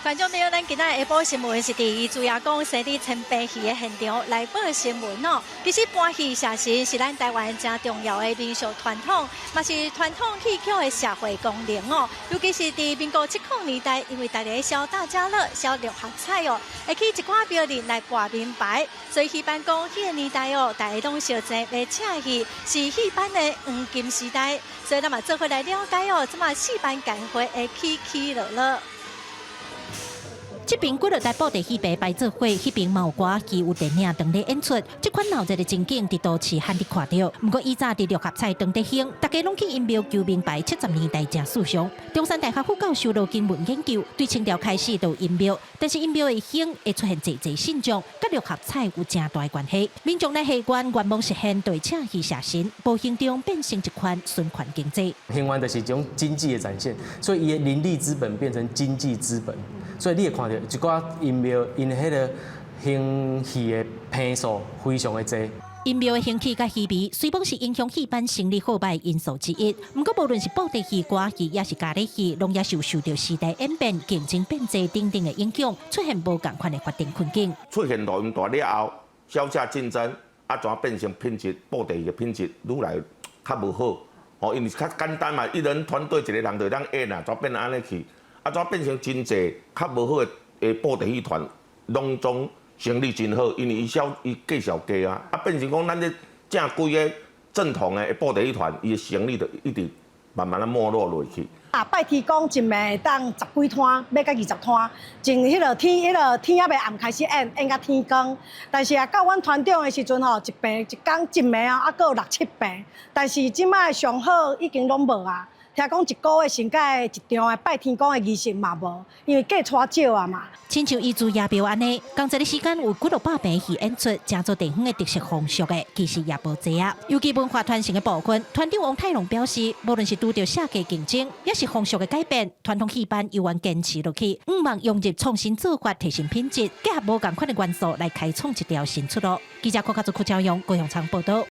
观众朋友，咱今仔下晡新闻是第一主要讲生理陈白戏的现场来报新闻哦。其实搬戏写神是咱台湾真重要的民俗传统，嘛是传统戏曲的社会功能哦。尤其是伫民国70年代，因为大家烧大家乐、烧六合彩哦，会去一寡庙里来挂名牌，所以戏班讲迄个年代哦，大家拢烧钱来请戏，是戏班的黄金时代。所以咱嘛做伙来了解哦，这嘛戏班赶回的起起落落。这边几落台布袋戏白摆做伙，迄边嘛有歌剧有电影等咧演出。这款闹热的情景伫都市罕伫看到。不过以早伫六合彩当地兴，大家拢去因庙求名牌，70年代正时尚。中山大学副教授罗金文研究，对清朝开始就因庙，但是因庙的兴会出现济现象，甲六合彩有正大的关系。民众在戏院愿望实现对请戏写神，无形中变成一款循环经济。戏院就是一种经济的展现，所以伊的人力资本变成经济资本，所以你会看到。一寡音庙因迄个兴戏的坪数非常的多。音庙的兴起甲戏迷，虽然是影响戏班生理好歹因素之一，不过无论是布袋戏、歌戏，也是咖喱戏，拢也受到时代演变、竞争变质等等的影响，出现无共款的发展困境。出现录音带了后，销价竞争怎变成品质布袋戏的品质愈来较无好？哦，因为较简单嘛，一人团队一个人就当演啊，怎变安尼去？怎变成真济较无好的布袋戏团，拢总生意真好，因为伊计小低啊，变成讲咱咧正规的正统的布袋戏团，伊的生意就一直慢慢没落落去。拜天公一暝会当10几摊，要到20摊，从迄个天还未暗开始演到天光。但是到阮团长的时阵吼，一暝一工一暝啊，还佫有6、7暝。但是即摆上好已经拢无啊。听讲一个月先改一场的拜天公的仪式嘛无，因为价带少啊嘛。亲像伊自夜庙安尼，同一个时间有几落百平戏演出，正做地方的特色风俗的，其实也无济啊。尤其文化传承的部分，团长王泰龙表示，无论是拄到社会竞争，也是风俗的改变，传统戏班犹原坚持落去，毋忘融入创新做法，提升品质，结合无共款的元素来开创一条新出路。记者柯家做柯朝阳、高雄昌报道。